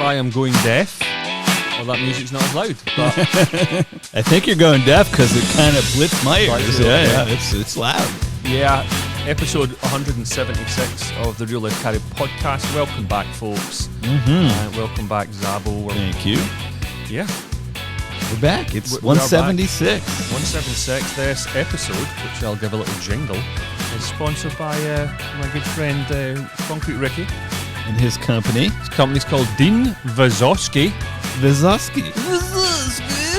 I am going deaf, or that music's not as loud. But I think you're going deaf because it kind of blitzed my ears. Yeah, it's loud. Yeah, episode 176 of the Real Life Caddie podcast. Welcome back, folks. Welcome back, Zabbo. Thank you. Yeah. We're back. It's 176. 176. This episode, which I'll give a little jingle, is sponsored by my good friend Concrete Ricky. And his company. His company's called Dean Vazowski.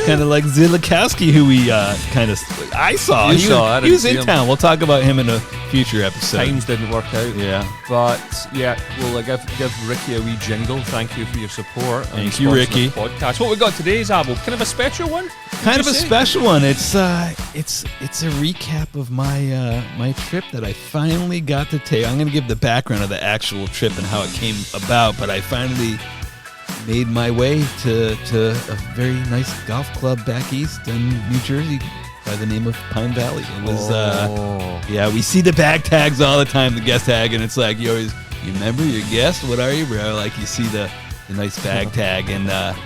Kind of like Zilakowski, who we I saw. He was in town. We'll talk about him in a future episode. Times didn't work out. Yeah. But, yeah, we'll give Ricky a wee jingle. Thank you for your support. Thank you, Ricky. Podcast. What we got today, Zabbo? Kind of a special one? Kind of a special one. It's a recap of my my trip that I finally got to take. I'm going to give the background of the actual trip and how it came about, but I finally made my way to a very nice golf club back east in New Jersey by the name of Pine Valley. It was, we see the bag tags all the time, the guest tag, and it's like, you remember your guest? What are you, bro? Like, you see the nice bag tag, and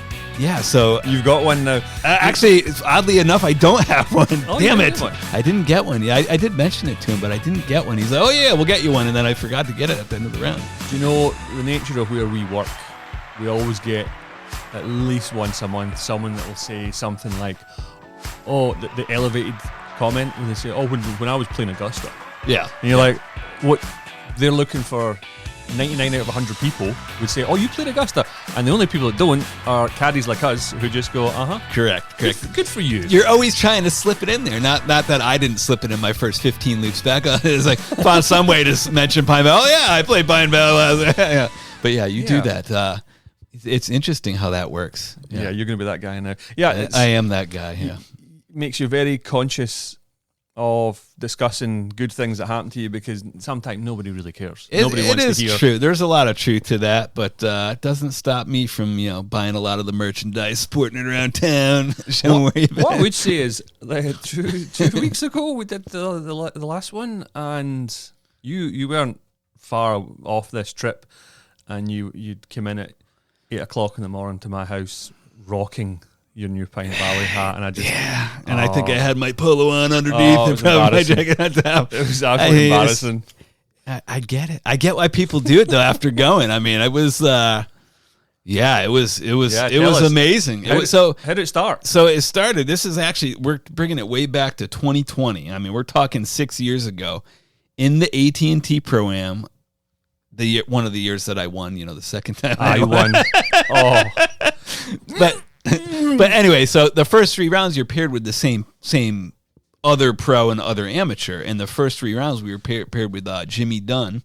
so you've got one now. Actually, oddly enough, I don't have one. Damn it. I didn't get one. Yeah, I did mention it to him, but I didn't get one. He's like, oh yeah, we'll get you one, and then I forgot to get it at the end of the round. Do you know the nature of where we work? We always get at least once a month someone that will say something like, oh, the elevated comment when they say, oh, when I was playing Augusta. Yeah. And you're like, what? They're looking for 99 out of 100 people would say, oh, you played Augusta. And the only people that don't are caddies like us who just go, Correct. Good for you. You're always trying to slip it in there. Not that I didn't slip it in my first 15 loops back. It's like, found some way to mention Pine Valley. Oh, yeah, I played Pine Valley. Yeah. But yeah, you do that. It's interesting how that works. Yeah, you're going to be that guy now. Yeah, I am that guy. Yeah, makes you very conscious of discussing good things that happen to you because sometimes nobody really cares. Nobody wants to hear. It is true. There's a lot of truth to that, but it doesn't stop me from buying a lot of the merchandise, sporting it around town. What I would say is, like, two weeks ago we did the last one, and you weren't far off this trip, and you'd come in at 8 o'clock in the morning to my house rocking your new Pine Valley hat, and I just I think I had my polo on underneath and my jacket on top. It was actually embarrassing. I get it. I get why people do it though. After going, I mean, it was amazing. How did it start? So it started. This is actually, we're bringing it way back to 2020. I mean, we're talking 6 years ago in the AT&T Pro-Am. One of the years that I won, the second time I won. But anyway, so the first 3 rounds you're paired with the same other pro and other amateur. And the first 3 rounds we were paired with Jimmy Dunn,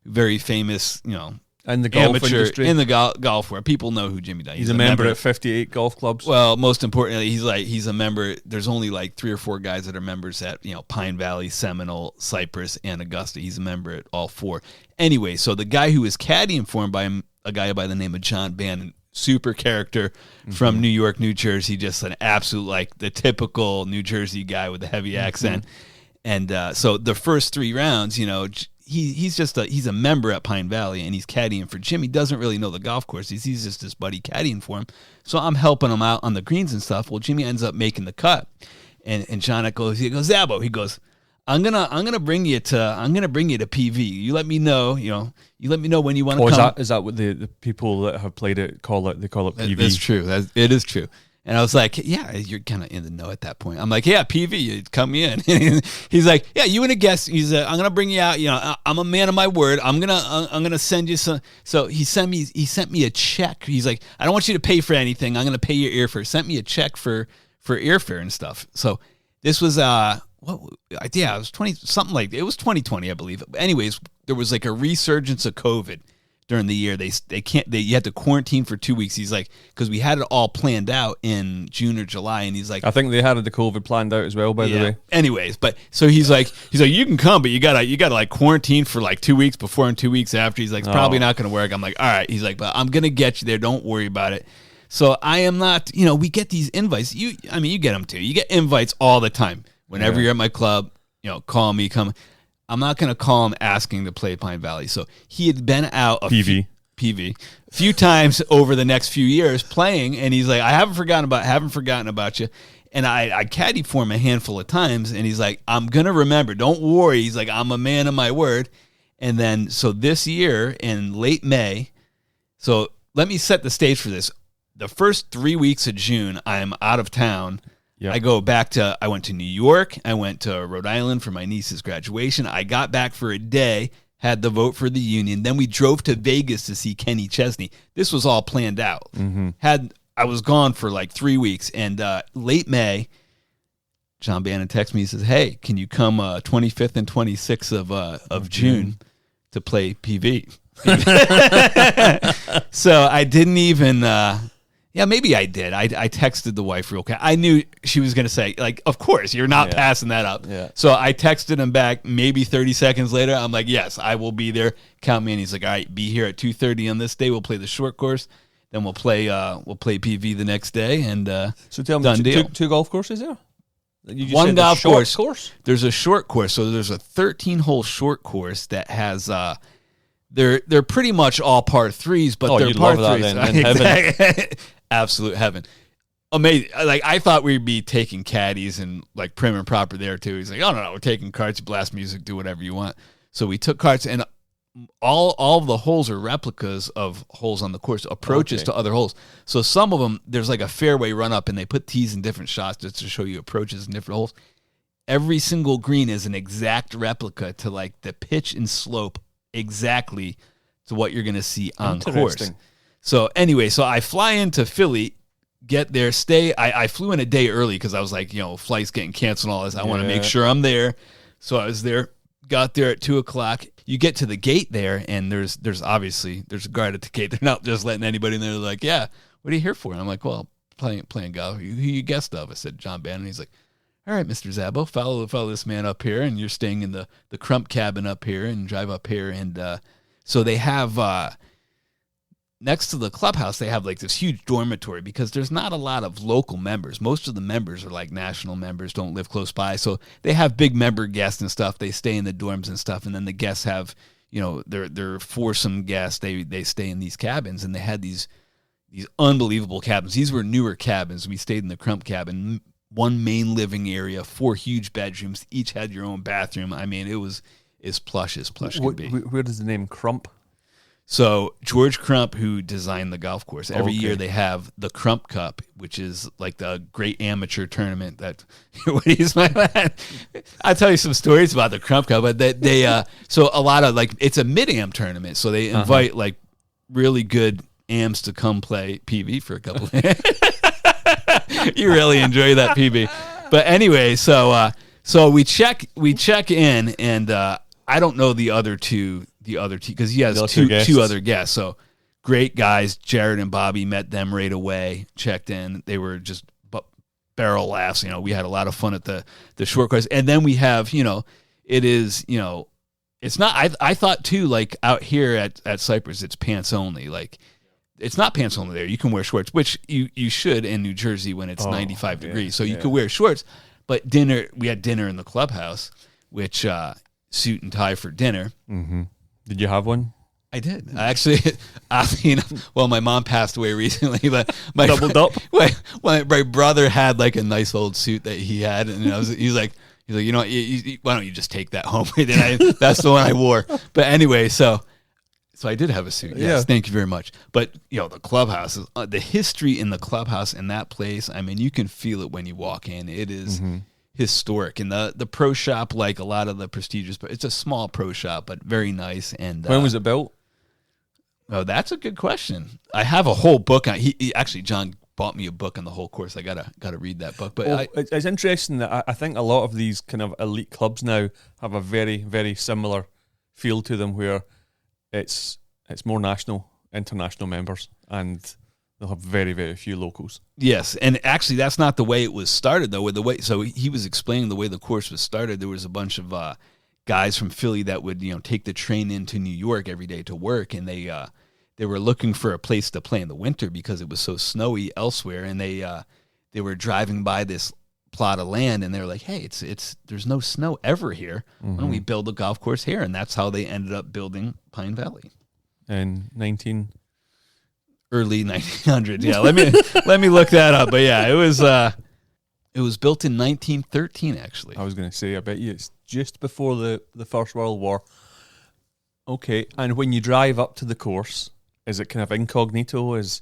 very famous, in the golf amateur industry. In the golf where people know who Jimmy Dunn is. He's a member at 58 golf clubs. Well, most importantly, he's a member. There's only like 3 or 4 guys that are members at Pine Valley, Seminole, Cypress, and Augusta. He's a member at all 4. Anyway, so the guy who was caddying for him by a guy by the name of John Bannon, super character from New York, New Jersey, just an absolute, like, the typical New Jersey guy with a heavy accent. And so the first 3 rounds, he's a member at Pine Valley, and he's caddying for Jimmy. Doesn't really know the golf course. He's just his buddy caddying for him. So I'm helping him out on the greens and stuff. Well, Jimmy ends up making the cut, and John goes, Zabbo, he goes, I'm gonna bring you to PV. You let me know, you let me know when you want to come. Is that what the people that have played it call it? They call it PV. That's true. It is true. And I was like, yeah, you're kind of in the know at that point. I'm like, yeah, PV, you come in. He's like, yeah, you and a guest. He's I'm gonna bring you out. I'm a man of my word. I'm gonna send you some. So he sent me a check. He's like, I don't want you to pay for anything. I'm gonna pay your airfare. Sent me a check for airfare and stuff. So this was it was 2020, I believe. Anyways, there was like a resurgence of COVID during the year. You had to quarantine for 2 weeks. He's like, because we had it all planned out in June or July, and he's like, I think they had the COVID planned out as well, by the way. Anyways, but so he's like, you can come, but you gotta like quarantine for like 2 weeks before and 2 weeks after. He's like, it's probably not gonna work. I'm like, all right. He's like, but I'm gonna get you there. Don't worry about it. So I am not, we get these invites. You get them too. You get invites all the time. Whenever you're at my club, call me, come. I'm not going to call him asking to play Pine Valley. So he had been out. PV. PV a few times over the next few years playing, and he's like, I haven't forgotten about you. And I caddied for him a handful of times, and he's like, I'm gonna remember. Don't worry. He's like, I'm a man of my word. And then so this year in late May, so let me set the stage for this. The first 3 weeks of June, I'm out of town. Yep. I went to New York. I went to Rhode Island for my niece's graduation. I got back for a day, had the vote for the union. Then we drove to Vegas to see Kenny Chesney. This was all planned out. Mm-hmm. I was gone for like 3 weeks. And late May, John Bannon texts me. He says, hey, can you come 25th and 26th of June to play PV? So I didn't even... yeah, maybe I did. I texted the wife real quick. I knew she was going to say, like, of course, you're not passing that up. Yeah. So I texted him back maybe 30 seconds later. I'm like, yes, I will be there. Count me in. He's like, all right, be here at 2:30 on this day. We'll play the short course. Then we'll play PV the next day. And so tell me, two golf courses there? One golf course. There's a short course. So there's a 13-hole short course that has... They're pretty much all par threes, but they're par threes. Heaven. Absolute heaven. Amazing. Like, I thought we'd be taking caddies and like prim and proper there too. He's like, oh no, we're taking carts, blast music, do whatever you want. So we took carts, and all of the holes are replicas of holes on the course, approaches to other holes. So some of them, there's like a fairway run up, and they put tees in different shots just to show you approaches in different holes. Every single green is an exact replica to like the pitch and slope exactly to what you're going to see on course. So anyway, so I fly into Philly, get there, stay. I flew in a day early because I was like, flight's getting canceled and all this. I want to make sure I'm there. So I was there, got there at 2:00. You get to the gate there, and there's obviously a guard at the gate. They're not just letting anybody in there. They're like, yeah, what are you here for? And I'm like, well, playing golf. Who you guest of? I said, John Bannon. He's like, all right, Mr. Zabbo, follow this man up here, and you're staying in the Crump cabin up here and drive up here. And so they have, next to the clubhouse, they have like this huge dormitory because there's not a lot of local members. Most of the members are like national members, don't live close by. So they have big member guests and stuff. They stay in the dorms and stuff. And then the guests have, their foursome guests. They stay in these cabins, and they had these unbelievable cabins. These were newer cabins. We stayed in the Crump cabin. One main living area, 4 huge bedrooms, each had your own bathroom. I mean, it was as plush could be. Where does the name Crump? So George Crump, who designed the golf course, every year they have the Crump Cup, which is like the great amateur tournament. That he's my man. I'll tell you some stories about the Crump Cup, but they so a lot of like it's a mid-am tournament, so they invite like really good AMs to come play PV for a couple of days. You really enjoy that PB. But anyway, so we check in, and I don't know the other two because he has two other guests. So great guys, Jared and Bobby, met them right away, checked in. They were just barrel laughs. We had a lot of fun at the short course. And then we have, it is, it's not, I thought too, like out here at Cypress, it's pants only. Like, it's not pants only there. You can wear shorts, which you should in New Jersey when it's 95 degrees. So you could wear shorts. But we had dinner in the clubhouse, which suit and tie for dinner. Mm-hmm. Did you have one? I did. I actually, my mom passed away recently, but doubled up. My brother had like a nice old suit that he had, and he's like, why don't you just take that home? That's the one I wore. But anyway, so I did have a suit. Yes, thank you very much. But the clubhouse, the history in the clubhouse in that place. I mean, you can feel it when you walk in. It is historic, and the pro shop, like a lot of the prestigious, but it's a small pro shop, but very nice. And when was it built? Oh, that's a good question. I have a whole book on. He actually, John bought me a book on the whole course. I gotta read that book. But it's interesting that I think a lot of these kind of elite clubs now have a very, very similar feel to them, where it's more national, international members, and they'll have very, very few locals. Yes, and actually that's not the way it was started, though. So he was explaining the way the course was started. There was a bunch of guys from Philly that would take the train into New York every day to work, and they were looking for a place to play in the winter because it was so snowy elsewhere, and they were driving by this plot of land, and they were like, hey, it's there's no snow ever here. Why don't we build a golf course here? And that's how they ended up building Pine Valley. in 19. Early 1900s. Yeah, let me look that up. But yeah, it was built in 1913. Actually, I was going to say, I bet you it's just before the First World War. Okay, and when you drive up to the course, is it kind of incognito? Does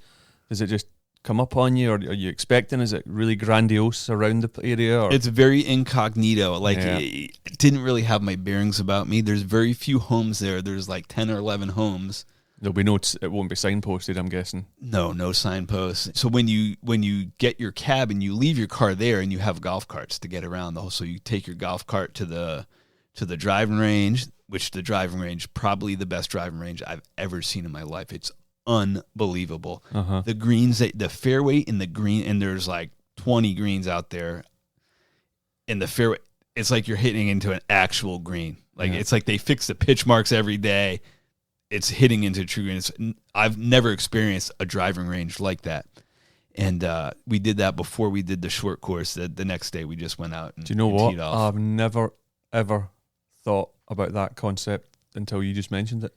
it just come up on you, or are you expecting? Is it really grandiose around the area? Or? It's very incognito. Like, it didn't really have my bearings about me. There's very few homes there. There's like 10 or 11 homes. There'll be it won't be signposted, I'm guessing. No signposts. So when you get your cab and you leave your car there, and you have golf carts to get around so you take your golf cart to the driving range, which the driving range, probably the best driving range I've ever seen in my life. It's unbelievable. Uh-huh. The greens, the fairway in the green, and there's like 20 greens out there in the fairway. It's like you're hitting into an actual green. Like, it's like they fix the pitch marks every day. It's hitting into true greens. I've never experienced a driving range like that. And we did that before we did the short course. The next day we just went out and, do you know what? teed off. I've never, ever thought about that concept until you just mentioned it.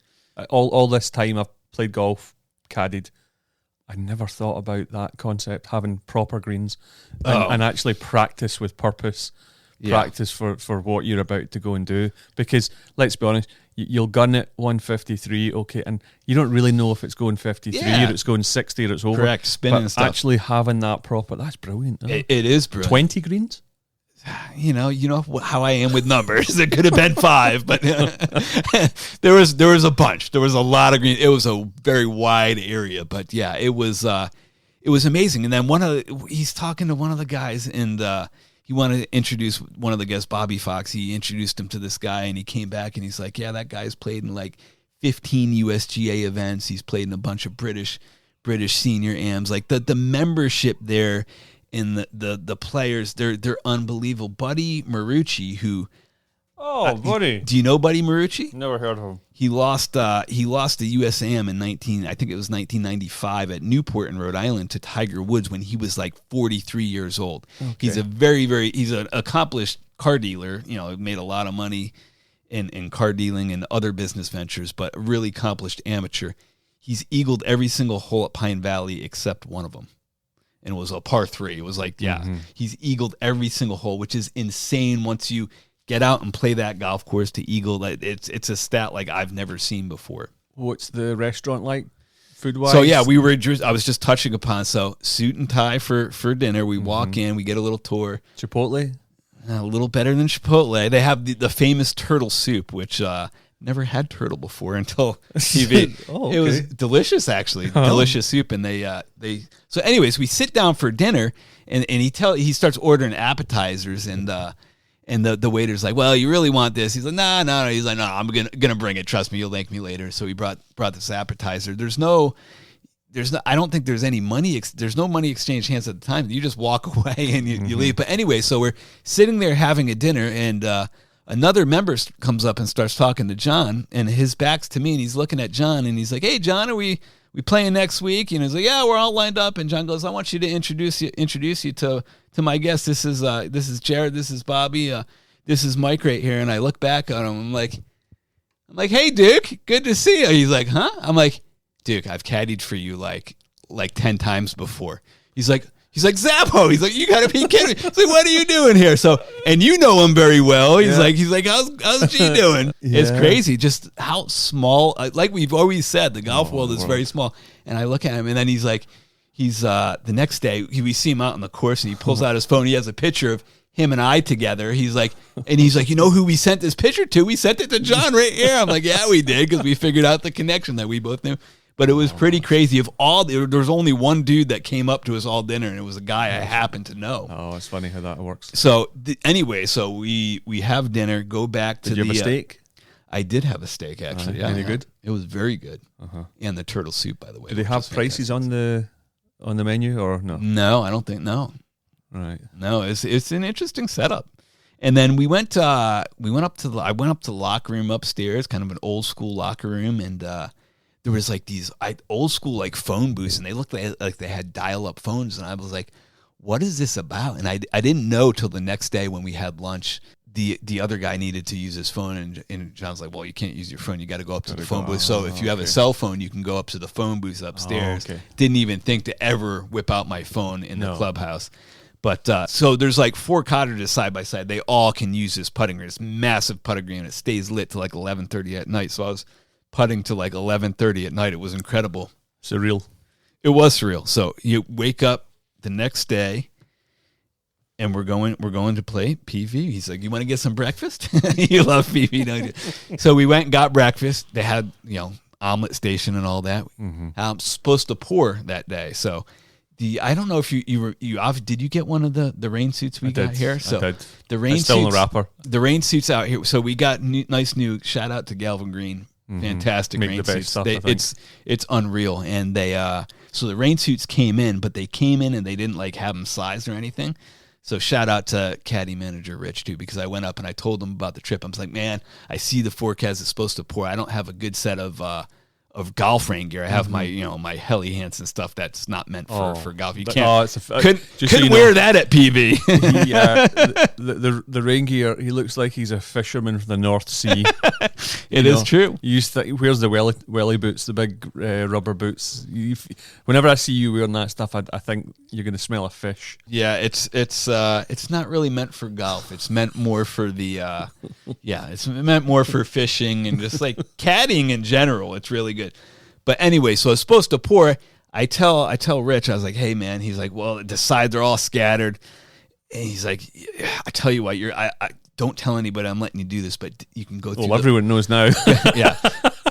All this time I've played golf, caddied, I never thought about that concept, having proper greens and actually practice with purpose, practice for what you're about to go and do. Because, let's be honest, you'll gun it 153, okay, and you don't really know if it's going 53 or it's going 60 or it's over. Correct, spinning but stuff. Actually having that proper, that's brilliant. It is brilliant. 20 greens? You know how I am with numbers. It could have been 5, but there was a bunch. There was a lot of green. It was a very wide area, but yeah, it was amazing. And then he's talking to one of the guys, and he wanted to introduce one of the guests, Bobby Fox. He introduced him to this guy, and he came back and he's like, yeah, that guy's played in like 15 USGA events. He's played in a bunch of British senior AMs. Like the membership there. And the players, they're unbelievable. Buddy Marucci, who Buddy, do you know Buddy Marucci? Never heard of him. He lost the USAM in 1995 at Newport in Rhode Island to Tiger Woods when he was like 43 years old. Okay. He's he's an accomplished car dealer. Made a lot of money in car dealing and other business ventures, but a really accomplished amateur. He's eagled every single hole at Pine Valley except one of them. And it was a par 3. It was like, he's eagled every single hole, which is insane once you get out and play that golf course to eagle. It's a stat like I've never seen before. What's the restaurant like, food-wise? So, yeah, I was just touching upon, so suit and tie for dinner. We walk in, we get a little tour. Chipotle? A little better than Chipotle. They have the famous turtle soup, which... never had turtle before until TV. Okay. It was delicious, actually. Delicious soup. And so anyways, we sit down for dinner and he starts ordering appetizers and the waiter's like, well, you really want this? He's like, no. He's like, no, I'm gonna bring it. Trust me, you'll thank me later. So he brought this appetizer. I don't think there's any money. There's no money exchange hands at the time. You just walk away and you leave. But anyway, so we're sitting there having a dinner and another member comes up and starts talking to John, and his back's to me, and he's looking at John, and he's like, hey, John, are we playing next week? And he's like, yeah, we're all lined up. And John goes, I want you to introduce you to my guest. This is Jared. This is Bobby. This is Mike right here. And I look back on him. I'm like, hey, Duke, good to see you. He's like, huh? I'm like, Duke, I've caddied for you like 10 times before. He's like, Zabbo. He's like, you gotta be kidding me. It's like, what are you doing here? So, and you know him very well. He's like, how's G doing? It's crazy, just how small. Like we've always said, the golf world is very small. And I look at him, and then he's the next day we see him out on the course, and he pulls out his phone. He has a picture of him and I together. He's like, you know who we sent this picture to? We sent it to John right here. I'm like, yeah, we did, because we figured out the connection that we both knew. But it was pretty crazy. There was only one dude that came up to us all dinner, and it was a guy I happened to know. Oh, it's funny how that works. So anyway, we have dinner, go back to Did you have a steak? I did have a steak, actually. Any good? It was very good. And the turtle soup, by the way. Do they have prices on the menu or no? No, I don't think, no. Right. No, it's an interesting setup. And then I went up to the locker room upstairs, kind of an old school locker room, and there was like these old school like phone booths, and they looked like they had dial-up phones, and I was like, what is this about? And I didn't know till the next day when we had lunch. the other guy needed to use his phone, and John's like, well, you can't use your phone. You got to go up to the phone booth. So if you have a cell phone, you can go up to the phone booth upstairs. Oh, okay. Didn't even think to ever whip out my phone in the clubhouse. But so there's like 4 cottages side by side. They all can use this putting green. It's massive putting green. It stays lit till like 11:30 at night. So I was putting to like 11:30 at night. It was incredible. Surreal. It was surreal. So you wake up the next day, and we're going to play PV. He's like, you want to get some breakfast? You love PV, don't you? So we went and got breakfast. They had, omelet station and all that. Mm-hmm. I'm supposed to pour that day. So I don't know if you did you get one of the rain suits we got here? So I did. The rain it's still suits, in the wrapper. The rain suits out here. So we got nice new shout out to Galvin Green. Mm-hmm. Fantastic Make rain the best suits. stuff, I think. It's unreal. And they so the rain suits came in, but they came in and they didn't like have them sized or anything. So shout out to Caddie manager Rich too, because I went up and I told him about the trip. I was like, man, I see the forecast is supposed to pour. I don't have a good set of golf rain gear. I have my my Helly Hansen stuff that's not meant for golf. You can't couldn't wear that at PB. The rain gear. He looks like he's a fisherman from the North Sea. It is true. He wears the welly boots, the big rubber boots. Whenever I see you wearing that stuff, I think you're going to smell a fish. Yeah, it's not really meant for golf. It's meant more for the it's meant more for fishing and just like caddying in general. It's really good. But anyway, so it's supposed to pour. I tell Rich, I was like, hey man, he's like, well, the sides are all scattered. And he's like, I tell you what, I don't tell anybody I'm letting you do this, but you can go through. Well, everyone knows now. Yeah.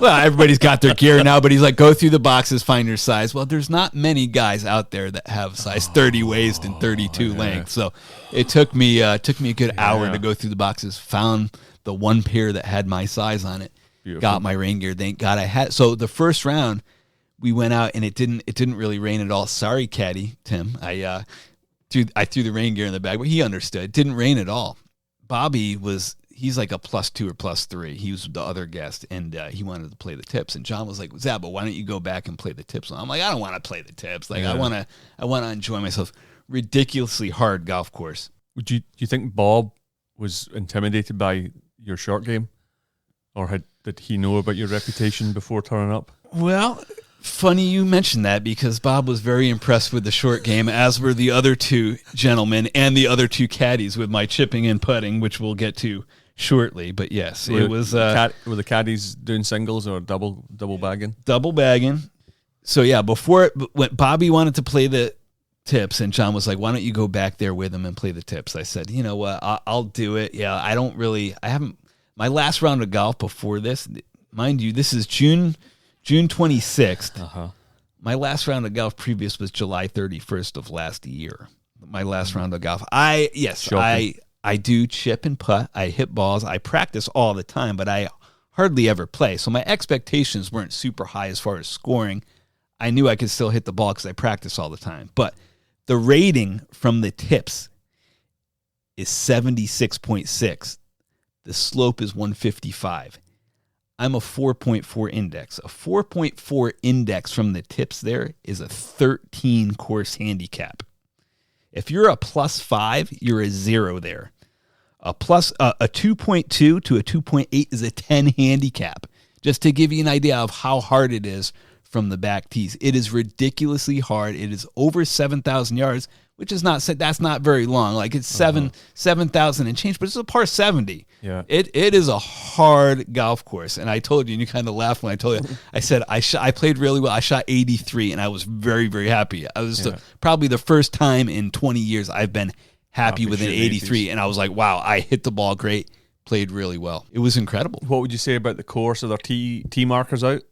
Well, everybody's got their gear now, but he's like, go through the boxes, find your size. Well, there's not many guys out there that have size 30 waist and 32 length. So it took me a good hour to go through the boxes, found the one pair that had my size on it. Beautiful. Got my rain gear. Thank God I had. So the first round, we went out and it didn't really rain at all. Sorry, Caddie, Tim. I threw the rain gear in the bag, but he understood. It didn't rain at all. Bobby he's like a +2 or +3. He was the other guest, and he wanted to play the tips. And John was like, Zabbo, why don't you go back and play the tips? And I'm like, I don't want to play the tips. Like I want to enjoy myself. Ridiculously hard golf course. Do you think Bob was intimidated by your short game, or did he know about your reputation before turning up? Well, funny you mentioned that, because Bob was very impressed with the short game, as were the other 2 gentlemen and the other 2 caddies with my chipping and putting, which we'll get to shortly. But yes, it was. Were the caddies doing singles or double bagging? Double bagging. So yeah, when Bobby wanted to play the tips, and John was like, why don't you go back there with him and play the tips? I said, you know what, I'll do it. Yeah, I haven't. My last round of golf before this, mind you, this is June 26th. Uh-huh. My last round of golf previous was July 31st of last year. My last round of golf. I do chip and putt. I hit balls. I practice all the time, but I hardly ever play. So my expectations weren't super high as far as scoring. I knew I could still hit the ball because I practice all the time. But the rating from the tips is 76.6. The slope is 155. I'm a 4.4 index. A 4.4 index from the tips there is a 13 course handicap. If you're a +5, you're a 0 there. A 2.2 to a 2.8 is a 10 handicap. Just to give you an idea of how hard it is from the back tees. It is ridiculously hard. It is over 7,000 yards, which is that's not very long. Like it's 7,000 and change, but it's a par 70. Yeah. It is a hard golf course. And I told you, and you kind of laughed when I told you, I said, I played really well. I shot 83 and I was very, very happy. I was probably the first time in 20 years I've been happy with an 83. 80s. And I was like, wow, I hit the ball great, played really well. It was incredible. What would you say about the course? Are there tee markers out?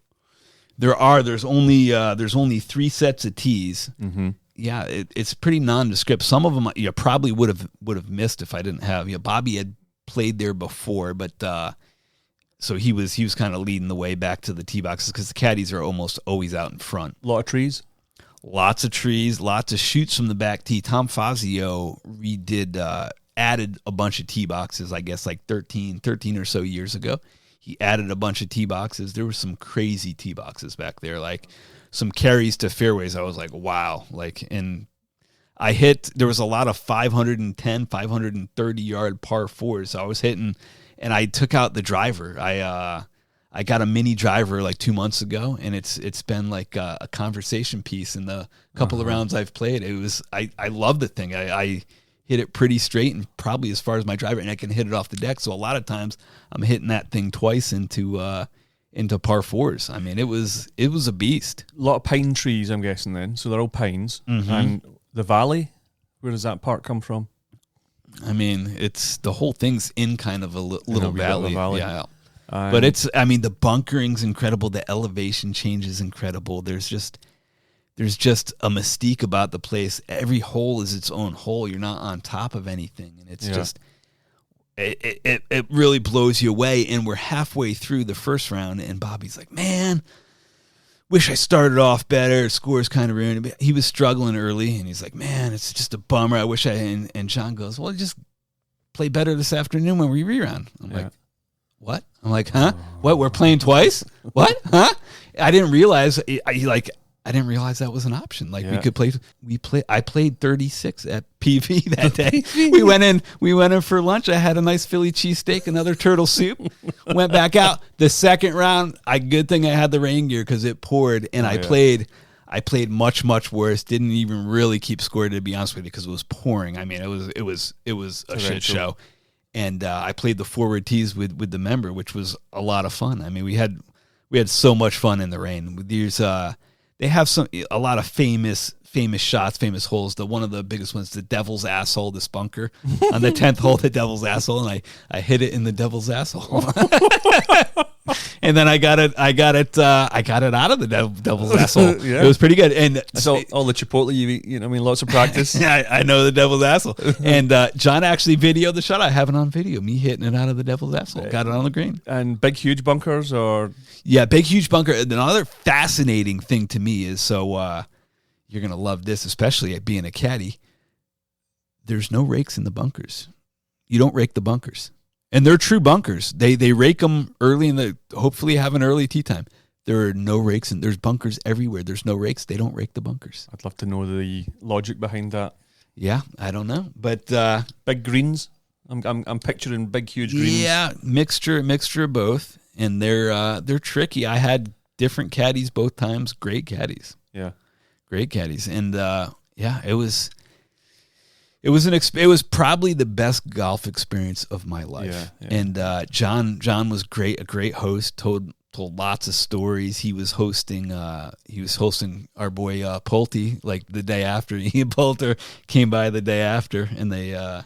There's only 3 sets of tees. Mm-hmm. Yeah, it's pretty nondescript. Some of them you probably would have missed if I didn't have. Bobby had played there before, but so he was kind of leading the way back to the tee boxes because the caddies are almost always out in front. A lot of trees. Lots of trees, lots of shoots from the back tee. Tom Fazio added a bunch of tee boxes, I guess like 13 or so years ago. He added a bunch of tee boxes. There were some crazy tee boxes back there, like some carries to fairways. I was like, wow. And there was a lot of 510, 530 yard par fours. So I was hitting, and I took out the driver. I got a mini driver like 2 months ago, and it's been like a conversation piece in the couple of rounds I've played. I love the thing. I hit it pretty straight and probably as far as my driver, and I can hit it off the deck. So a lot of times I'm hitting that thing twice into par fours. I mean, it was a beast. A lot of pine trees, I'm guessing then. So they're all pines. And the valley, where does that part come from? I mean, it's the whole thing's in kind of a little valley. Yeah. But the bunkering's incredible. The elevation change is incredible. There's just a mystique about the place. Every hole is its own hole. You're not on top of anything. And it's just, it really blows you away. And we're halfway through the first round, and Bobby's like, man, wish I started off better. Score's kind of ruined. He was struggling early, and he's like, man, it's just a bummer. I wish and John goes, well, just play better this afternoon when we reround. I'm like, what? I'm like, huh? What? We're playing twice? What? Huh? I didn't realize. I didn't realize that was an option. Like we could play. I played 36 at PV that day. we went in for lunch. I had a nice Philly cheesesteak, another turtle soup. Went back out. The second round, good thing I had the rain gear because it poured, and I played much, much worse. Didn't even really keep score, to be honest with you, because it was pouring. I mean, it was a shit show. And I played the forward tees with the member, which was a lot of fun. I mean, we had so much fun in the rain. They have a lot of famous shots, famous holes. One of the biggest ones, the Devil's Asshole, this bunker on the 10th hole, the Devil's Asshole, and I hit it in the Devil's Asshole. And then I got it out of the Devil's Asshole. It was pretty good. And so all the Chipotle you eat, lots of practice. I know the Devil's Asshole. And John actually videoed the shot. I have it on video, me hitting it out of the Devil's Asshole. Got it on the green. And big, huge bunkers, or? Yeah, big, huge bunker. Another fascinating thing to me is, you're going to love this, especially at being a caddy. There's no rakes in the bunkers. You don't rake the bunkers. And they're true bunkers. They rake them early hopefully have an early tee time. There are no rakes, and there's bunkers everywhere. There's no rakes. They don't rake the bunkers. I'd love to know the logic behind that. Yeah, I don't know. But big greens. I'm picturing big, huge greens. Yeah, mixture of both. And they're tricky. I had different caddies both times. Great caddies. Yeah. Great caddies. And it was probably the best golf experience of my life. Yeah. And John was great, a great host, told lots of stories. He was hosting our boy Pulte like the day after. He and Poulter came by the day after, and they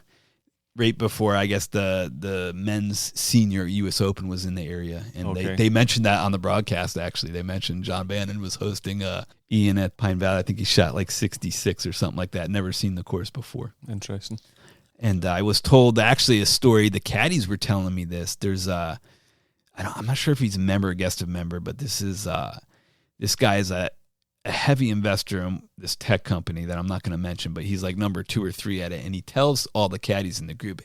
right before, I guess, the men's senior U.S. Open was in the area. And they mentioned that on the broadcast, actually. They mentioned John Bannon was hosting Ian at Pine Valley. I think he shot like 66 or something like that. Never seen the course before. Interesting. And I was told, actually, a story. The caddies were telling me this. There's I'm not sure if he's a member or guest of member, but this guy is a heavy investor in this tech company that I'm not going to mention, but he's like number 2 or 3 at it. And he tells all the caddies in the group,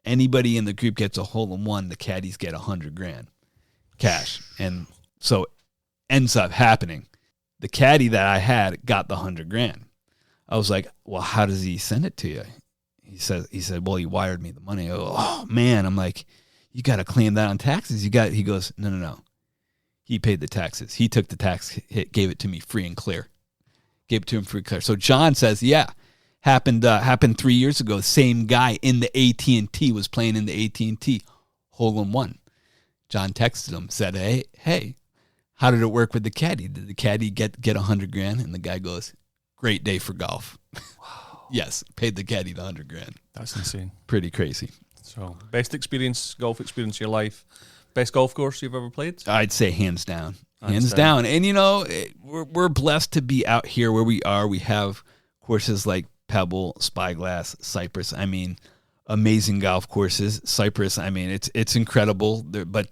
anybody in the group gets a hole in one, the caddies get $100,000 cash. And so ends up happening. The caddy that I had got the $100,000. I was like, well, how does he send it to you? He said, well, he wired me the money. Oh man. I'm like, you got to claim that on taxes. He goes, no. He paid the taxes. He took the tax hit, gave it to me free and clear. Gave it to him free and clear. So John says, yeah, happened 3 years ago. Same guy in the AT&T was playing in the AT&T, hole in one. John texted him, said, hey, how did it work with the caddy? Did the caddy get $100,000? And the guy goes, great day for golf. Wow. Yes, paid the caddy the $100,000. That's insane. Pretty crazy. So best golf experience of your life. Best golf course you've ever played? I'd say hands down. Hands down. And, we're blessed to be out here where we are. We have courses like Pebble, Spyglass, Cypress. I mean, amazing golf courses. Cypress, I mean, it's incredible. But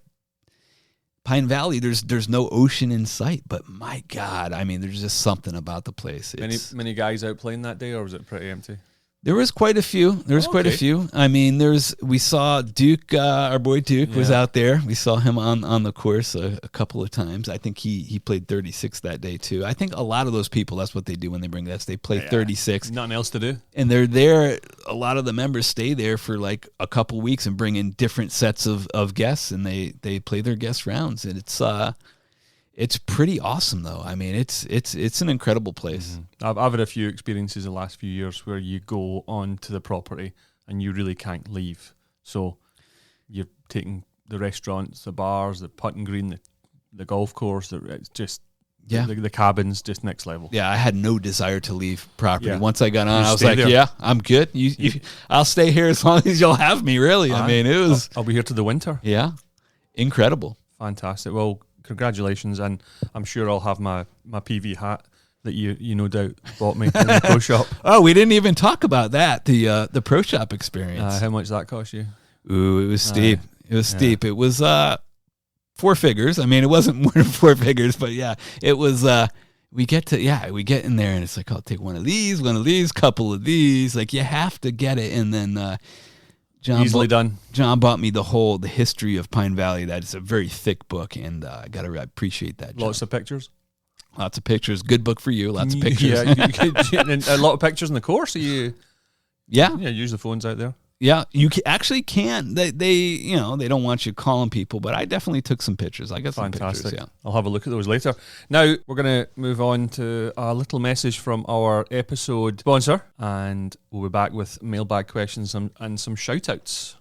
Pine Valley, there's no ocean in sight. But, my God, I mean, there's just something about the place. Many guys out playing that day, or was it pretty empty? There was quite a few. I mean, we saw Duke, our boy Duke was out there. We saw him on the course a couple of times. I think he played 36 that day too. I think a lot of those people, that's what they do when they bring guests. They play 36. Nothing else to do. And they're there. A lot of the members stay there for like a couple weeks and bring in different sets of guests, and they play their guest rounds. And it's pretty awesome, though. I mean, it's an incredible place. Mm-hmm. I've had a few experiences the last few years where you go onto the property and you really can't leave. So you're taking the restaurants, the bars, the putting green, the golf course. It's just the cabins, just next level. Yeah, I had no desire to leave property. Yeah. Once I got on, I was like, there. yeah, I'm good. I'll stay here as long as you'll have me, really. I mean, it was... I'll be here to the winter. Yeah, incredible. Fantastic. Well, congratulations, and I'm sure I'll have my PV hat that you no doubt bought me in the pro shop. Oh, we didn't even talk about that, the pro shop experience. How much that cost you? Ooh, it was steep. It was steep. It was 4 figures. I mean, it wasn't more than 4 figures, but yeah, it was. We get in there, and it's like, I'll take one of these, couple of these. Like, you have to get it, and then Easily done. John bought me the history of Pine Valley. That is a very thick book, and I appreciate that, John. Lots of pictures. Lots of pictures. Good book for you. Lots of pictures. And a lot of pictures in the course. Yeah, use the phones out there. Yeah, you actually can. They don't want you calling people, but I definitely took some pictures. I got some pictures. Yeah, I'll have a look at those later. Now we're going to move on to a little message from our episode sponsor, and we'll be back with mailbag questions and some shout-outs.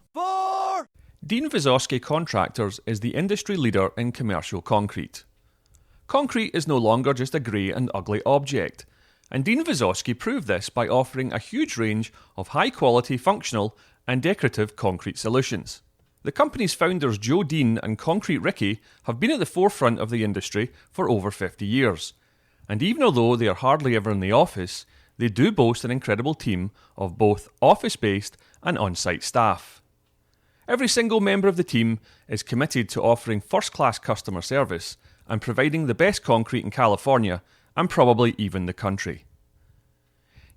Dean Vizowski Contractors is the industry leader in commercial concrete. Concrete is no longer just a grey and ugly object, and Dean Vizowski proved this by offering a huge range of high-quality, functional and decorative concrete solutions. The company's founders Joe Dean and Concrete Ricky have been at the forefront of the industry for over 50 years, and even although they are hardly ever in the office, they do boast an incredible team of both office-based and on-site staff. Every single member of the team is committed to offering first-class customer service and providing the best concrete in California and probably even the country.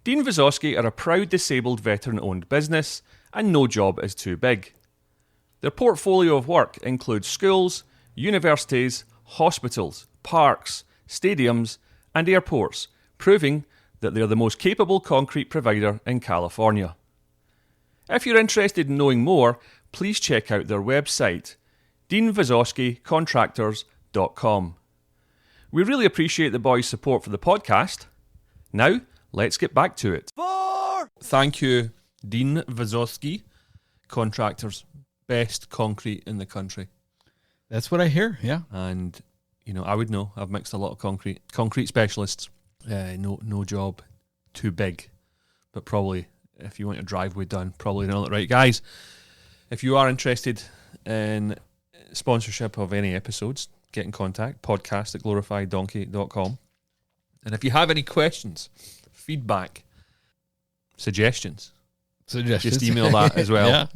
Dean Vizowski are a proud disabled veteran-owned business, and no job is too big. Their portfolio of work includes schools, universities, hospitals, parks, stadiums, and airports, proving that they are the most capable concrete provider in California. If you're interested in knowing more, please check out their website, deanvizowskicontractors.com. We really appreciate the boys' support for the podcast. Now, let's get back to it. Thank you, Dean Vizowski Contractors. Best concrete in the country. That's what I hear, yeah. And, I would know. I've mixed a lot of concrete. Concrete specialists. No job too big. But probably, if you want your driveway done, probably not the right guys. If you are interested in sponsorship of any episodes, get in contact, podcast@glorifieddonkey.com. And if you have any questions, feedback, suggestions, just email that as well. Yeah.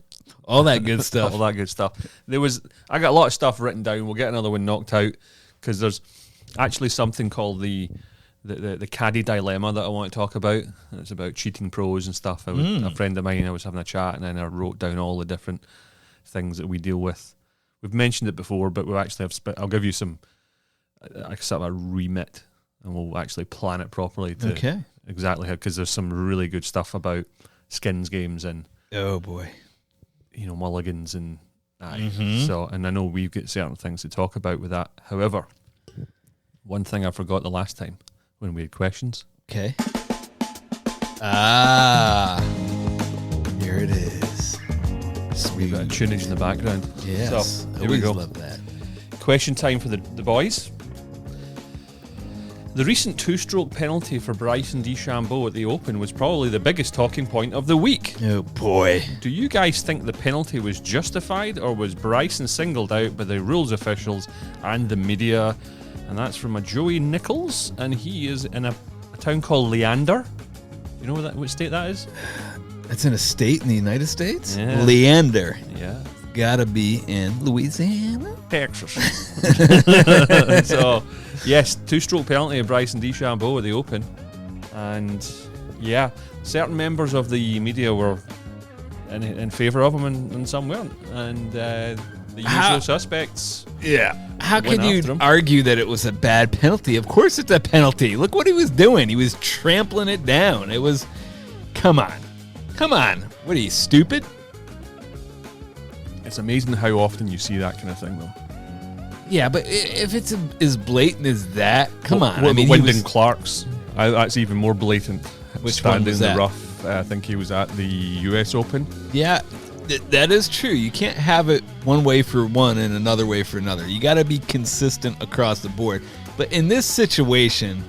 All that good stuff. All that good stuff. I got a lot of stuff written down. We'll get another one knocked out because there's actually something called the Caddie dilemma that I want to talk about. It's about cheating pros and stuff. A friend of mine, I was having a chat, and then I wrote down all the different things that we deal with. We've mentioned it before, but we actually have. I'll give you some sort of a remit, and we'll actually plan it properly to exactly how. Because there's some really good stuff about skins games and oh boy, mulligans and so. And I know we've got certain things to talk about with that. However, one thing I forgot the last time when we had questions. Okay. Here it is. Sweet. We've got tunage in the background. Yes. So, here we go. Love that. Question time for the boys. The recent two-stroke penalty for Bryson DeChambeau at the Open was probably the biggest talking point of the week. Oh boy. Do you guys think the penalty was justified, or was Bryson singled out by the rules officials and the media? And that's from a Joey Nichols, and he is in a town called Leander. You know what state that is? That's in a state in the United States? Yeah. Leander. Yeah. Gotta be in Louisiana? Texas. So, yes, two-stroke penalty of Bryson DeChambeau at the Open. And, yeah, certain members of the media were in favour of him and some weren't. And the usual suspects. Yeah. How can you him. argue that it was a bad penalty? Of course it's a penalty. Look what he was doing. He was trampling it down. It was, come on. What are you, stupid? It's amazing how often you see that kind of thing, though. Yeah, but if it's as blatant as that, come on. I mean, Wyndham Clark's, that's even more blatant. Which one was in that? the rough. I think he was at the US Open. Yeah, that is true. You can't have it one way for one and another way for another. You got to be consistent across the board. But in this situation,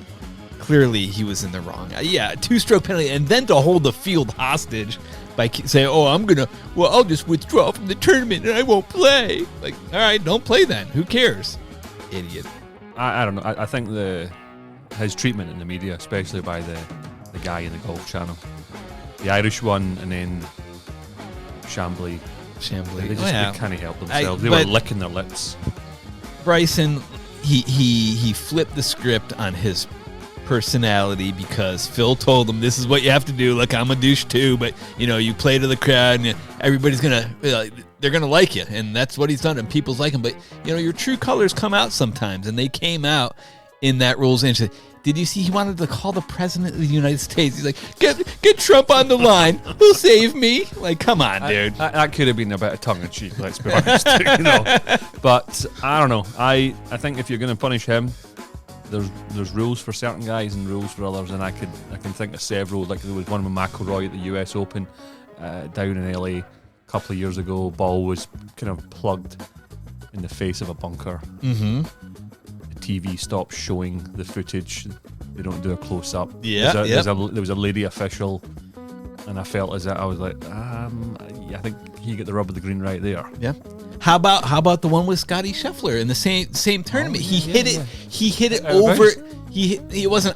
clearly he was in the wrong. Yeah, 2-stroke penalty, and then to hold the field hostage by saying, I'll just withdraw from the tournament and I won't play. Like, all right, don't play then. Who cares? Idiot. I don't know. I think his treatment in the media, especially by the guy in the Golf Channel, the Irish one, and then Chambly. They just can't help themselves. They were licking their lips. Bryson, he flipped the script on his personality because Phil told him this is what you have to do. Like, I'm a douche too, but you play to the crowd and everybody's they're gonna like you, and that's what he's done, and people's like him. But your true colors come out sometimes, and they came out in that rules and said, did you see he wanted to call the president of the United States? He's like, get Trump on the line. He'll save me. Like, come on, dude. That could have been a bit of tongue-in-cheek, let's be honest. But I don't know. I think if you're going to punish him, there's rules for certain guys and rules for others, and I can think of several. Like, there was one with McIlroy at the US Open down in LA a couple of years ago. Ball was kind of plugged in the face of a bunker. Mm-hmm. TV stopped showing the footage. They don't do a close-up. Yeah, there was a lady official, and I felt as that I was like, I think he got the rub of the green right there. Yeah. How about the one with Scotty Scheffler in the same tournament? He hit it over. He wasn't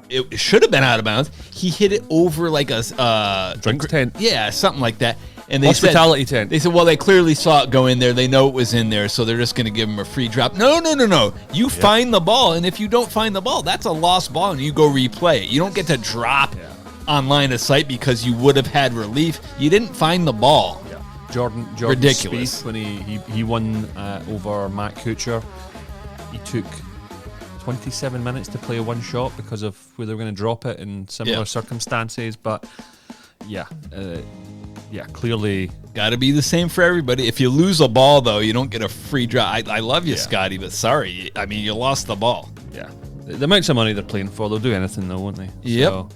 it should have been out of bounds. He hit it over like a drinks tent. Yeah, something like that. And they hospitality tent. They said, well, they clearly saw it go in there. They know it was in there, so they're just going to give him a free drop. No. You find the ball, and if you don't find the ball, that's a lost ball, and you go replay it. You don't get to drop on line of sight because you would have had relief. You didn't find the ball. Yeah. Jordan ridiculous. Spieth, when he won over Matt Kuchar, he took 27 minutes to play one shot because of where they were going to drop it in similar circumstances. But clearly got to be the same for everybody. If you lose a ball, though, you don't get a free drop. I love you, Scotty, but sorry. I mean, you lost the ball. Yeah. The amounts of money they're playing for, they'll do anything, though, won't they? Yep. So,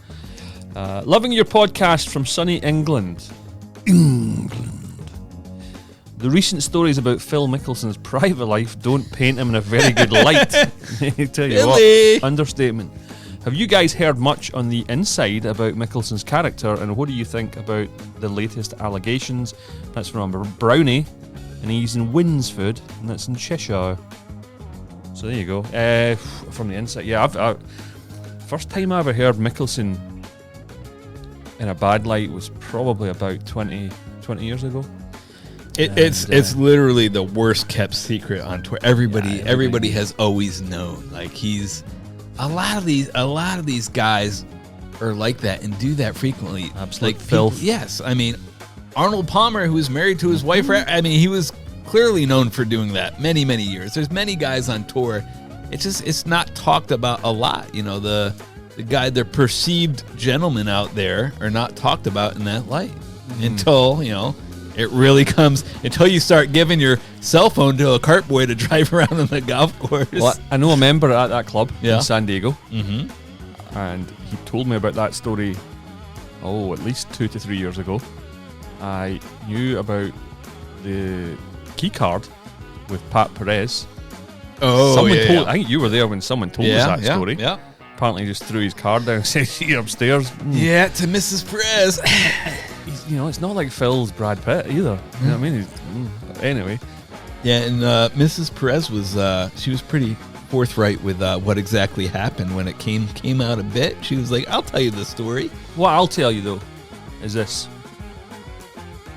loving your podcast from sunny England. The recent stories about Phil Mickelson's private life don't paint him in a very good light. I tell you what, understatement. Have you guys heard much on the inside about Mickelson's character, and what do you think about the latest allegations? That's from Brownie, and he's in Winsford, and that's in Cheshire. So there you go. From the inside, first time I ever heard Mickelson in a bad light was probably about 20 years ago. It's literally the worst kept secret on Twitter. Everybody has always known. Like, he's a lot of these guys are like that and do that frequently. Absolute like filth. Yes, I mean Arnold Palmer, who was married to his wife. I mean, he was clearly known for doing that many years. There's many guys on tour. It's not talked about a lot. The perceived gentlemen out there are not talked about in that light until it really comes, until you start giving your cell phone to a cart boy to drive around on the golf course. Well, I know a member at that club in San Diego, mm-hmm. and he told me about that story, at least 2 to 3 years ago. I knew about the key card with Pat Perez. I think you were there when someone told us that story. Yeah. Apparently he just threw his card down and said, "See you upstairs." Yeah, to Mrs. Perez. It's not like Phil's Brad Pitt either. You know what I mean? But anyway. Yeah, and Mrs. Perez she was pretty forthright with what exactly happened when it came out a bit. She was like, "I'll tell you the story." What I'll tell you though is this: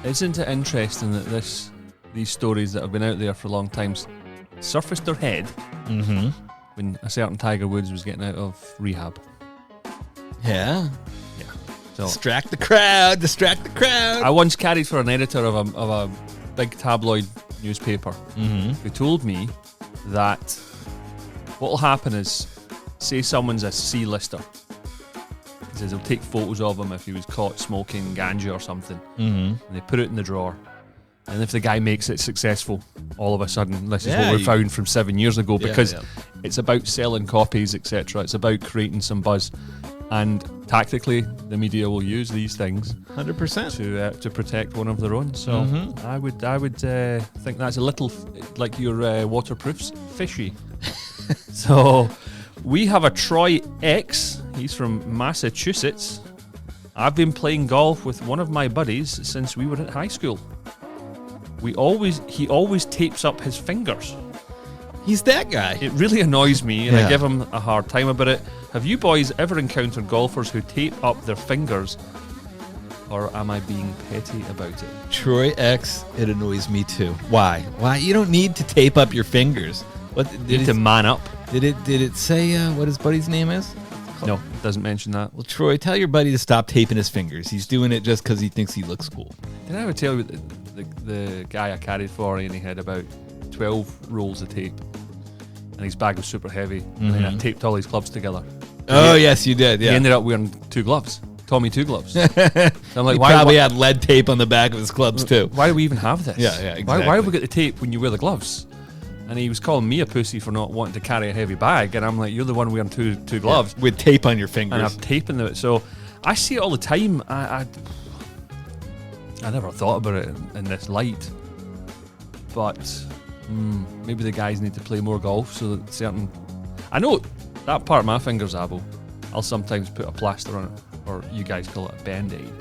isn't it interesting that these stories that have been out there for a long time surfaced their head when a certain Tiger Woods was getting out of rehab? Yeah. So distract the crowd. I once caddied for an editor of a big tabloid newspaper who told me that what will happen is, say someone's a C-lister. He says they'll take photos of him if he was caught smoking ganja or something, and they put it in the drawer. And if the guy makes it successful, all of a sudden, this is what we found from 7 years ago, because it's about selling copies, etc. It's about creating some buzz. And tactically, the media will use these things 100% to protect one of their own. So I would think that's a little like your waterproofs, fishy. So we have a Troy X. He's from Massachusetts. I've been playing golf with one of my buddies since we were at high school. He always tapes up his fingers. He's that guy. It really annoys me, and I give him a hard time about it. Have you boys ever encountered golfers who tape up their fingers, or am I being petty about it? Troy X, it annoys me too. Why? You don't need to tape up your fingers. What Need to man up. Did it say what his buddy's name is? No, it doesn't mention that. Well, Troy, tell your buddy to stop taping his fingers. He's doing it just because he thinks he looks cool. Did I ever tell you the guy I carried for, and he had about 12 rolls of tape, and his bag was super heavy, and then I taped all his clubs together. Oh, yes, you did. Yeah. He ended up wearing Tommy two gloves. So I'm like, he probably had lead tape on the back of his clubs too. Why do we even have this? Yeah, exactly. Why have we got the tape when you wear the gloves? And he was calling me a pussy for not wanting to carry a heavy bag, and I'm like, you're the one wearing two gloves with tape on your fingers. And I've tape in it. So I see it all the time. I never thought about it in this light, but maybe the guys need to play more golf so that certain. I know that part of my fingers, Zabbo, I'll sometimes put a plaster on it, or you guys call it a band-aid.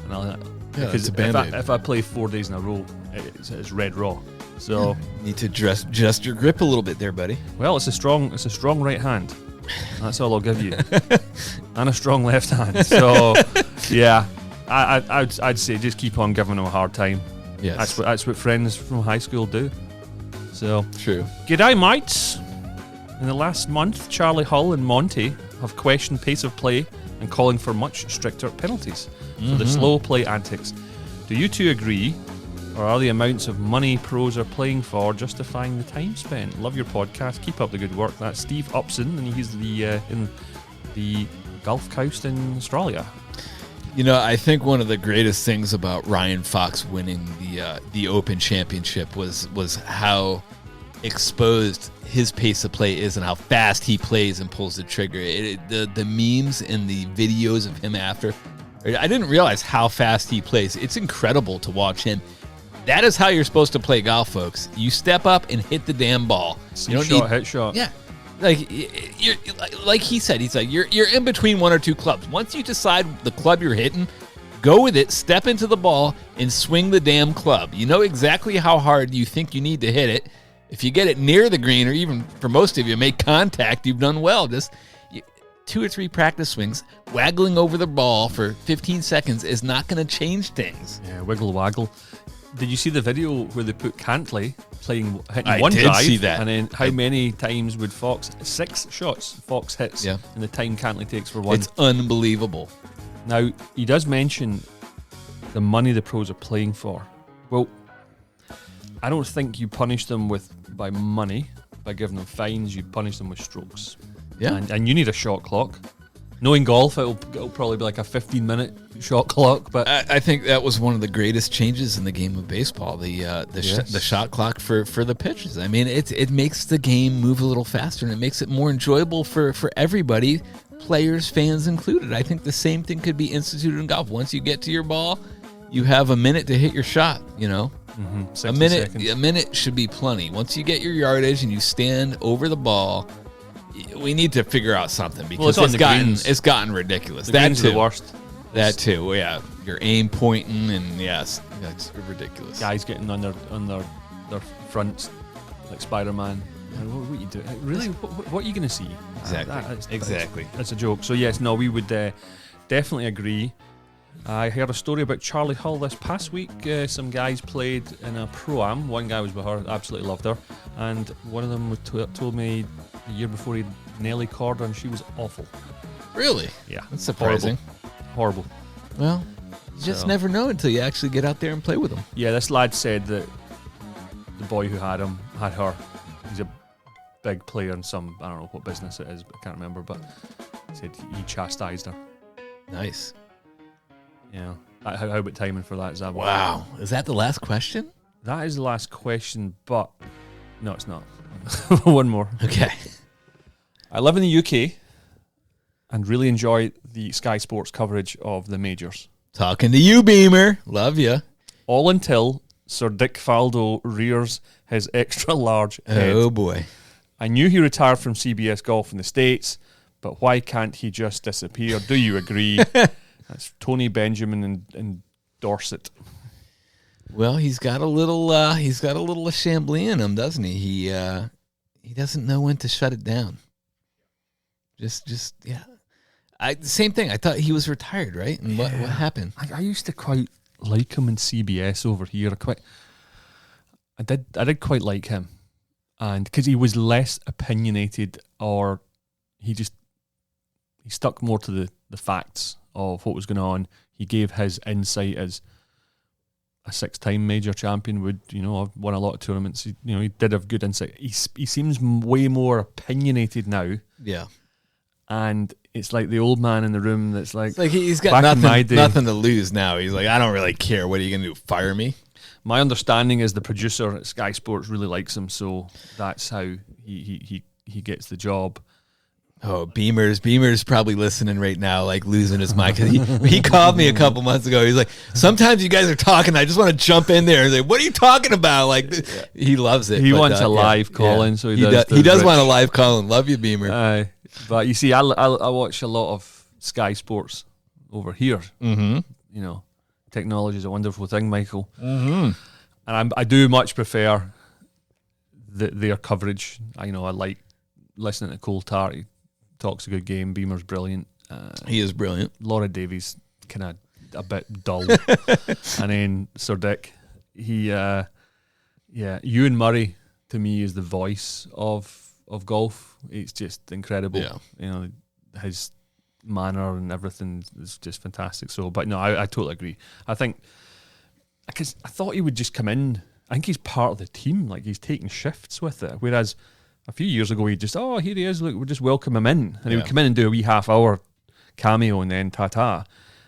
And because it's a band-aid. If I play 4 days in a row, it's red raw. So need to adjust your grip a little bit there, buddy. Well, it's a strong right hand. That's all I'll give you, and a strong left hand. So yeah, I'd say just keep on giving them a hard time. Yes, that's what friends from high school do. So true. G'day, mates. In the last month, Charlie Hull and Monty have questioned pace of play and calling for much stricter penalties for the slow play antics. Do you two agree? Or are the amounts of money pros are playing for justifying the time spent? Love your podcast. Keep up the good work. That's Steve Upson, and he's in the Gulf Coast in Australia. You know, I think one of the greatest things about Ryan Fox winning the Open Championship was how exposed his pace of play is and how fast he plays and pulls the trigger. The memes and the videos of him after, I didn't realize how fast he plays. It's incredible to watch him. That is how you're supposed to play golf, folks. You step up and hit the damn ball. You don't need hit shot. Yeah, like he said, he's like you're in between one or two clubs. Once you decide the club you're hitting, go with it. Step into the ball and swing the damn club. You know exactly how hard you think you need to hit it. If you get it near the green, or even for most of you, make contact, you've done well. Just 2 or 3 practice swings, waggling over the ball for 15 seconds is not going to change things. Yeah, wiggle waggle. Did you see the video where they put Cantley hitting I one did drive? See that. And then how many times would Fox 6 shots Fox hits, and the time Cantley takes for one? It's unbelievable. Now he does mention the money the pros are playing for. Well, I don't think you punish them by money by giving them fines. You punish them with strokes. Yeah, and you need a shot clock. Knowing golf, it'll probably be like a 15-minute shot clock. But I think that was one of the greatest changes in the game of baseball. The shot clock for the pitches. I mean, it makes the game move a little faster, and it makes it more enjoyable for everybody, players, fans included. I think the same thing could be instituted in golf. Once you get to your ball, you have a minute to hit your shot. You know, 60 seconds. A minute should be plenty. Once you get your yardage and you stand over the ball. We need to figure out something because it's gotten ridiculous. That's the worst. That too, yeah. Your aim pointing, and yes, that's ridiculous. Guys getting on their fronts like Spider-Man. What are you doing? Really? What are you going to see? Exactly. That's a joke. So yes, no, we would definitely agree. I heard a story about Charlie Hull this past week. Some guys played in a pro-am. One guy was with her, absolutely loved her, and one of them told me the year before he Nelly Corder, and she was awful. Really? Yeah, that's surprising. Horrible. Horrible. Well, you just never know until you actually get out there and play with them. Yeah, this lad said that the boy who had him had her. He's a big player in some, I don't know what business it is, I can't remember, but he said he chastised her. Nice. Yeah. How about timing for that, Zabbo? Wow. Is that the last question? That is the last question, but no, it's not. One more. Okay. I live in the UK and really enjoy the Sky Sports coverage of the majors. Talking to you, Beamer. Love you. All until Sir Dick Faldo rears his extra large head. Oh, boy. I knew he retired from CBS Golf in the States, but why can't he just disappear? Do you agree? That's Tony Benjamin in Dorset. Well, he's got a little Chambly in him, doesn't he? He doesn't know when to shut it down. Just yeah. Same thing. I thought he was retired, right? And what happened? I used to quite like him in CBS over here. I did quite like him, and because he was less opinionated, or he stuck more to the facts of what was going on. He gave his insight as a 6-time major champion would. I've won a lot of tournaments. He did have good insight. He seems way more opinionated now. Yeah. And it's like the old man in the room that's like... It's like he's got nothing to lose now. He's like, I don't really care. What are you going to do, fire me? My understanding is the producer at Sky Sports really likes him, so that's how he gets the job. Oh, Beamer's probably listening right now, like losing his mind. Cause he called me a couple months ago. He's like, sometimes you guys are talking, I just want to jump in there and say, what are you talking about? Like, he loves it. He wants a live call-in, so he does want a live call-in. Love you, Beamer. But you see, I watch a lot of Sky Sports over here. Mm-hmm. Technology is a wonderful thing, Michael. Mm-hmm. And I do much prefer their coverage. I like listening to Cole Tart. He talks a good game. Beamer's brilliant. He is brilliant. Laura Davies kind of a bit dull. And then Sir Dick, Ewan Murray to me is the voice of golf. It's just incredible. Yeah. His manner and everything is just fantastic. So, but no, I totally agree. I think because I thought he would just come in. I think he's part of the team. Like he's taking shifts with it. Whereas a few years ago, he just, here he is. Look, we'll just welcome him in, and he would come in and do a wee half-hour cameo and then ta-ta.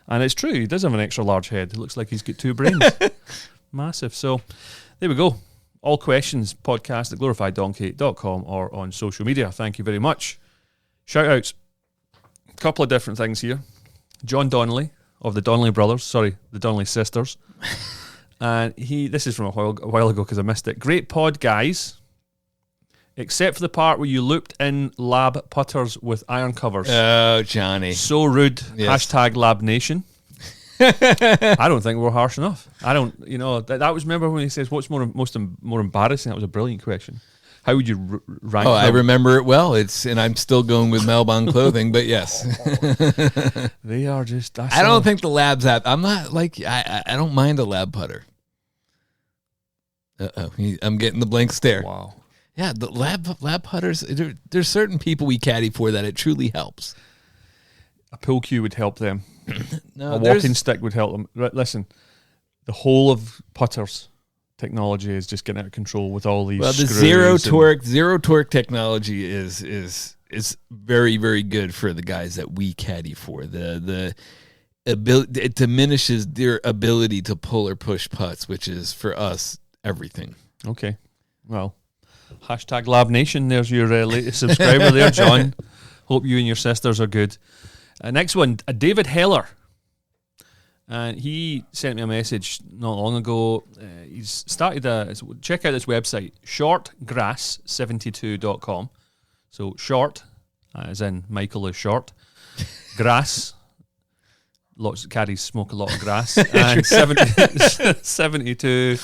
And it's true, he does have an extra large head. It looks like he's got 2 brains. Massive. So there we go. All questions, podcast at glorifieddonkey.com or on social media. Thank you very much. Shout-outs. A couple of different things here. John Donnelly of the Donnelly brothers. Sorry, the Donnelly sisters. And this is from a while ago because I missed it. Great pod, guys. Except for the part where you looped in lab putters with iron covers. Oh, Johnny. So rude. Yes. Hashtag Lab Nation. I don't think we're harsh enough. I don't, that was, remember when he says, what's more embarrassing? That was a brilliant question. How would you rank them? I remember it well. And I'm still going with Melbourne clothing, but yes. They are just, I don't think the lab's I'm not like, I don't mind a lab putter. Uh-oh. I'm getting the blank stare. Wow. Yeah, the lab putters, there's certain people we caddy for that it truly helps. A pool cue would help them. No, a walking stick would help them. Listen, the whole of putters technology is just getting out of control with all these the zero torque technology is very, very good for the guys that we caddy for. The ability, it diminishes their ability to pull or push putts, which is for us everything. Okay, well, hashtag Lab Nation. There's your latest subscriber there, John. Hope you and your sisters are good. Next one, David Heller. And he sent me a message not long ago. He's started check out this website, shortgrass72.com. So short, as in Michael is short. Grass, lots of caddies smoke a lot of grass. And 72,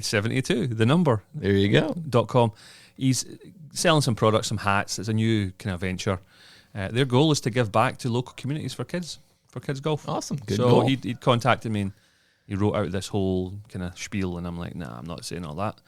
72, the number. There you go. .com. He's selling some products, some hats. It's a new kind of venture. Their goal is to give back to local communities for kids golf. Awesome. Good so goal. He'd contacted me and he wrote out this whole kind of spiel, and I'm like, nah, I'm not saying all that.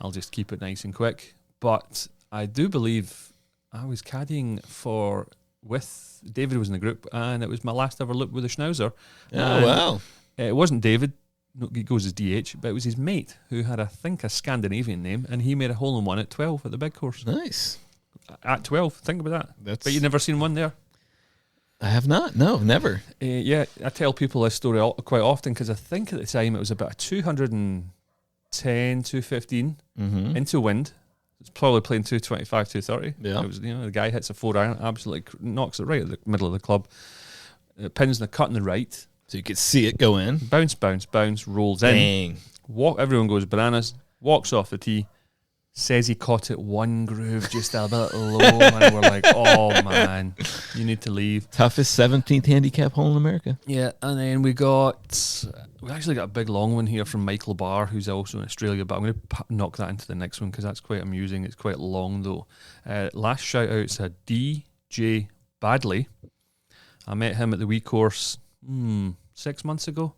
I'll just keep it nice and quick. But I do believe I was caddying for with David was in the group, and it was my last ever look with a schnauzer. Oh, And wow. it wasn't David. No, he goes as DH, but it was his mate who had, I think, a Scandinavian name, and he made a hole-in-one at 12 at the big course. Nice. At 12, think about that. That's. But you've never seen one there? I have not. No, never. Yeah, I tell people this story quite often because I think at the time it was about 210, 215 into wind. It's probably playing 225, 230. Yeah. It was, the guy hits a 4-iron, absolutely knocks it right at the middle of the club. Pins in the cut on the right. So you could see it go in. Bounce, bounce, bounce, rolls in. Dang. Everyone goes bananas, walks off the tee, says he caught it one groove just a bit low, and we're like, oh man, you need to leave. Toughest 17th handicap hole in America. Yeah, and then we actually got a big long one here from Michael Barr, who's also in Australia, but I'm going to knock that into the next one because that's quite amusing. It's quite long though. Last shout out's a DJ Badley. I met him at the wee course 6 months ago,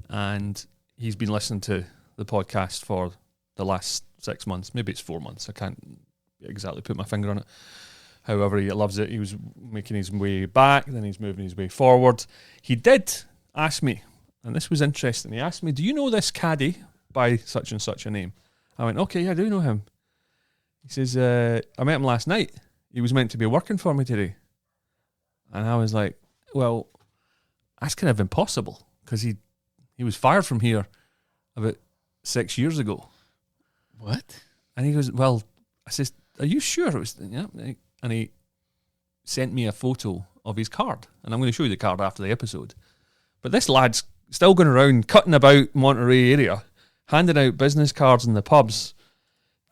and he's been listening to the podcast for the last 6 months. Maybe it's 4 months. I can't exactly put my finger on it. However, he loves it. He was making his way back, then he's moving his way forward. He did ask me, and this was interesting. He asked me, "Do you know this Caddie by such and such a name?" I went, "Okay, yeah, I do know him." He says, "I met him last night. He was meant to be working for me today." And I was like, "Well, that's kind of impossible because he was fired from here about 6 years ago." What? And he goes, "Well," I says, "Are you sure it was?" Yeah. And he sent me a photo of his card, and I'm going to show you the card after the episode. But this lad's still going around cutting about Monterey area, handing out business cards in the pubs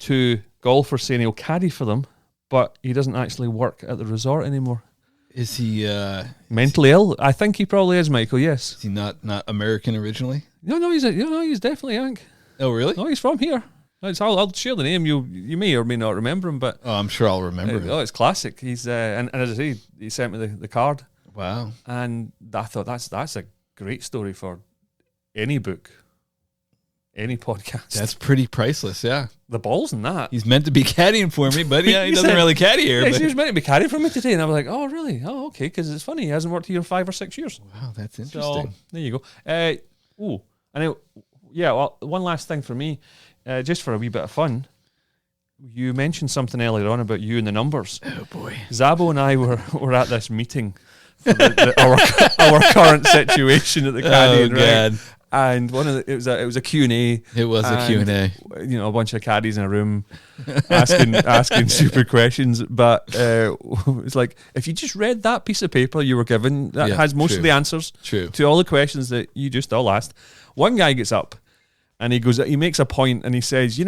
to golfers saying he'll caddy for them, but he doesn't actually work at the resort anymore. Is he mentally ill? I think he probably is, Michael. Yes. Is he not American originally? No, he's definitely Yank. Oh, really? No, he's from here. I'll share the name. You may or may not remember him, but I'm sure I'll remember him. Oh, it's classic. He's and as I say, he sent me the card. Wow. And I thought that's a great story for any book, any podcast. That's pretty priceless. Yeah. The balls in that. He's meant to be caddying for me, but yeah, he doesn't really caddy here. Yeah, but he was meant to be caddying for me today, and I was like, "Oh, really? Oh, okay." Because it's funny, he hasn't worked here in 5 or 6 years. Wow, that's interesting. So there you go. Well, one last thing for me. Just for a wee bit of fun, you mentioned something earlier on about you and the numbers. Oh boy, Zabbo and I were at this meeting for our current situation at the Caddie, right? And it was a Q&A. It was a Q&A. A bunch of caddies in a room asking stupid questions. But it's like, if you just read that piece of paper you were given, that has most of the answers to all the questions that you just all asked. One guy gets up and he makes a point and he says,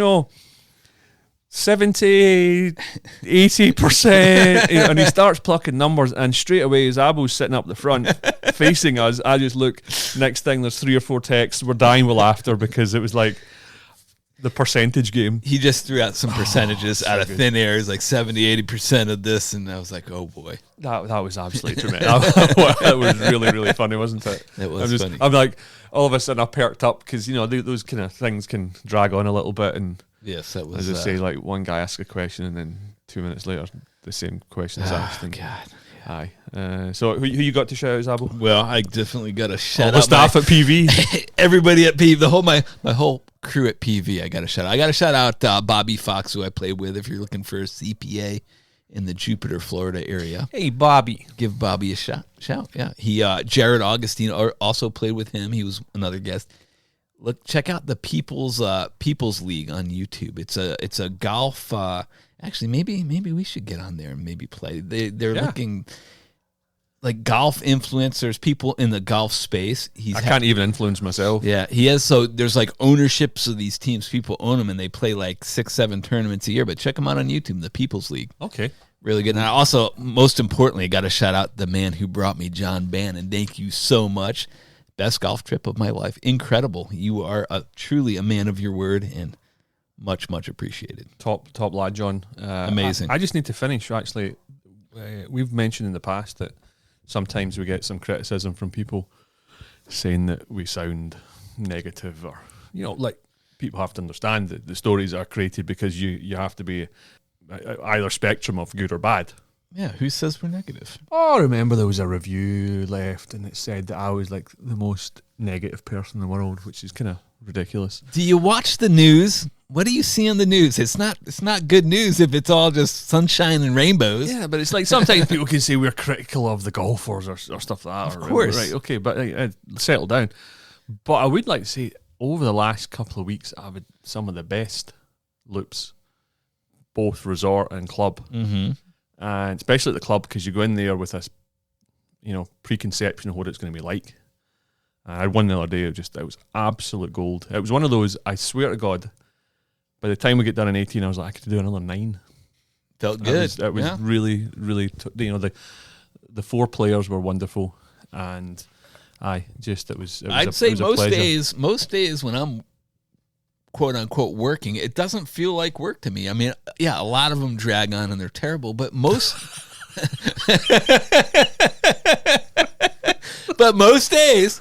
70, 80%, and he starts plucking numbers, and straight away Zabbo's sitting up the front facing us. I just look, next thing there's 3 or 4 texts, we're dying with laughter because it was like the percentage game. He just threw out some percentages out of thin air. It's like 70, 80% of this, and I was like, oh boy. That was absolutely tremendous. That was really, really funny, wasn't it? It was funny. I'm like, all of a sudden I perked up because, those kind of things can drag on a little bit, and yes, that was. As I say, like one guy asks a question and then 2 minutes later the same question is asked. And, God. Aye. So who you got to shout out, Zabbo? Well, I definitely got to shout out the staff at PV. Everybody at PV, my whole crew at PV. I got to shout out. I got to shout out Bobby Fox, who I played with. If you're looking for a CPA in the Jupiter, Florida area, hey Bobby, give Bobby a shout. Yeah, he Jared Augustine also played with him. He was another guest. Look, check out the People's League on YouTube. It's a golf. Actually, maybe we should get on there and maybe play. They're looking like golf influencers, people in the golf space. I can't even influence myself. Yeah, he has. So there's like ownerships of these teams. People own them, and they play like 6-7 tournaments a year. But check them out on YouTube, the People's League. Okay. Really good. And I also, most importantly, got to shout out the man who brought me John Bannon. Thank you so much. Best golf trip of my life. Incredible. You are truly a man of your word, and much, much appreciated. Top lad, John. Amazing. I just need to finish, actually. We've mentioned in the past that sometimes we get some criticism from people saying that we sound negative, or, like, people have to understand that the stories are created because you have to be either spectrum of good or bad. Yeah, who says we're negative? Oh, I remember there was a review left and it said that I was like the most negative person in the world, which is kind of ridiculous. Do you watch the news? What do you see on the news? It's not good news if it's all just sunshine and rainbows. Yeah, but it's like sometimes people can say we're critical of the golfers or stuff like that. Of course. Right, okay, but settle down. But I would like to say over the last couple of weeks, I've had some of the best loops, both resort and club. Mm-hmm. And especially at the club, because you go in there with this, preconception of what it's going to be like. And I had one the other day, it was absolute gold. It was one of those, I swear to God, by the time we get done in 18, I was like, I could do another 9. Felt good. It was really, really, the 4 players were wonderful. And it was I'd say a pleasure. most days when I'm quote unquote working, it doesn't feel like work to me. I mean, yeah, a lot of them drag on and they're terrible, but most days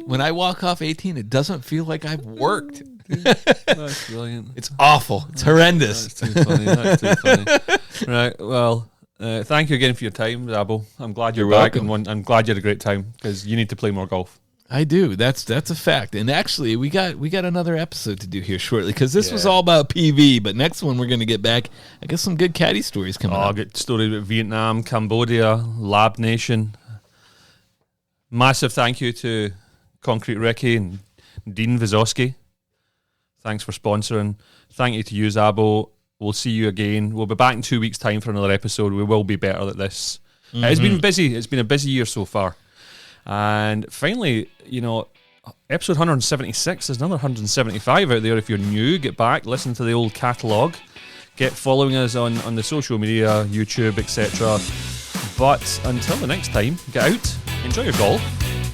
when I walk off 18, it doesn't feel like I've worked. That's brilliant. It's awful. It's horrendous. That's too funny. Right. Well, thank you again for your time, Zabbo. I'm glad you're back, welcome. and I'm glad you had a great time because you need to play more golf. I do. That's a fact. And actually, we got another episode to do here shortly because this was all about PV. But next one, we're going to get back. I guess some good caddy stories coming up. I'll get stories about Vietnam, Cambodia, Lab Nation. Massive thank you to Concrete Ricky and Dean Vizowski. Thanks for sponsoring. Thank you to you, Zabbo. We'll see you again. We'll be back in 2 weeks' time for another episode. We will be better at this. Mm-hmm. It's been busy. It's been a busy year so far. And finally, episode 176, there's another 175 out there. If you're new, get back, listen to the old catalogue. Get following us on the social media, YouTube, etc. But until the next time, get out, enjoy your golf,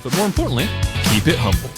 but more importantly, keep it humble.